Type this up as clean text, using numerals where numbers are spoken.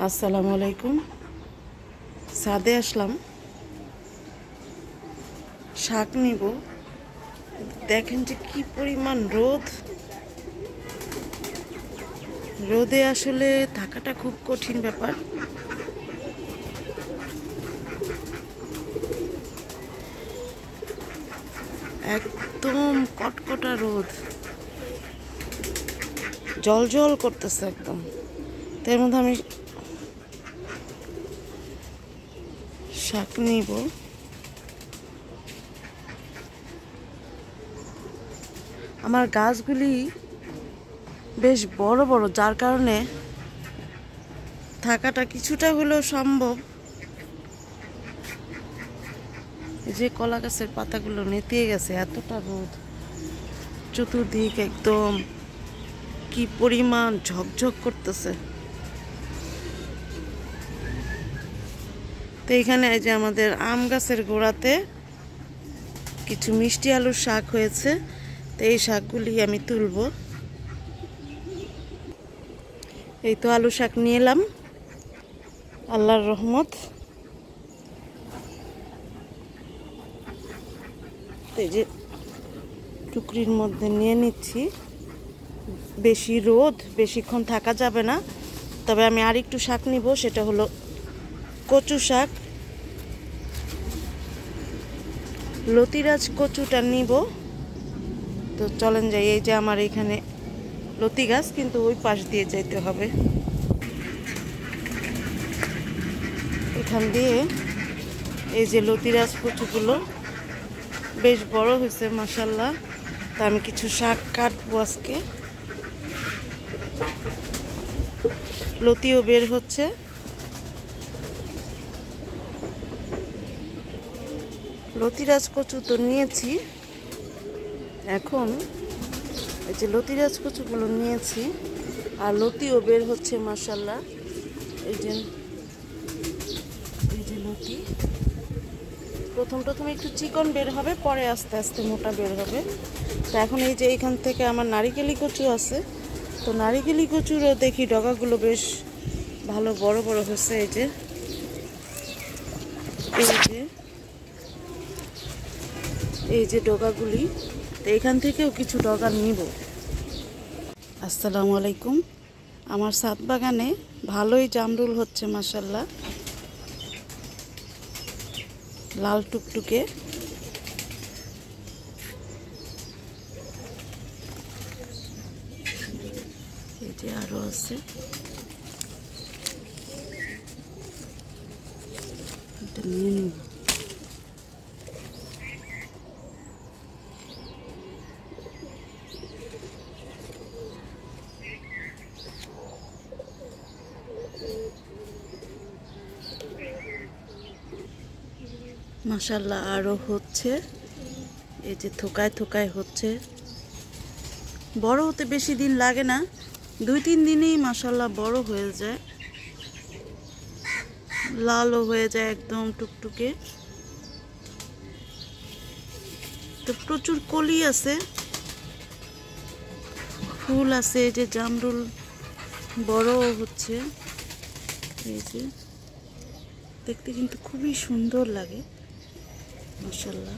আসসালামু আলাইকুম। ছাদে আসলাম, শাক নিব। দেখেন যে কি পরিমাণ রোদ। রোদে আসলে থাকাটা খুব কঠিন ব্যাপার। একদম কটকটা রোদ, জল জল করতেছে একদম। তার মধ্যে আমি শাক নিব। আমার গাছগুলি বেশ বড় বড়, যার কারণে থাকাটা কিছুটা হলেও সম্ভব। যে কলা গাছের পাতাগুলো নেতিয়ে গেছে, এতটা রোদ, চতুর্দিক একদম কি পরিমাণ ঝকঝক করতেছে। তো এখানে এই যে আমাদের আম গাছের গোড়াতে কিছু মিষ্টি আলুর শাক হয়েছে। তো এই শাকগুলি আমি তুলব। এই তো আলু শাক নিয়ে এলাম, আল্লাহর রহমত। এই যে টুকরির মধ্যে নিয়ে নিচ্ছি। বেশি রোদ, বেশিক্ষণ থাকা যাবে না। তবে আমি আর একটু শাক নিব, সেটা হলো কচু শাক। লতিরাজ কচুটা নিব। তো চলেন যাই। এই যে আমার এখানে লতি গাছ, কিন্তু ওই পাশ দিয়ে যেতে হবে। এখান দিয়ে এই যে লতিরাজ কচুগুলো বেশ বড় হয়েছে মাশাআল্লাহ। তা আমি কিছু শাক কাটবো আজকে। লতিও বের হচ্ছে। লতিরাজ কচু তো নিয়েছি, এখন এই যে লতিরাজ কচুগুলো নিয়েছি, আর লতিও বের হচ্ছে মাশাআল্লাহ। এই যে লতি প্রথম একটু চিকন বের হবে, পরে আস্তে আস্তে মোটা বের হবে। তো এখন এই যে এখান থেকে আমার নারিকেলি কচু আছে। তো নারিকেলি কচুরও দেখি ডগাগুলো বেশ ভালো বড় বড় হচ্ছে। এই যে ডগাগুলি। তো এখান থেকেও কিছু ডগা নিব। আসসালামু আলাইকুম। আমার ছাদ বাগানে ভালোই জামরুল হচ্ছে মাশাআল্লাহ, লাল টুকটুকে। এই যে আরো আছে, এটা নিয়ে নিব। মাশাআল্লাহ আরো হচ্ছে। এই যে থোকায় থোকায় হচ্ছে। বড় হতে বেশি দিন লাগে না, 2-3 দিনেই মাশাআল্লাহ বড় হয়ে যায়, লালও হয়ে যায় একদম টুকটুকে। তো প্রচুর কলি আছে, ফুল আছে। এই যে জামরুল বড় হচ্ছে। এই যে দেখতে কিন্তু খুবই সুন্দর লাগে মাশাআল্লাহ।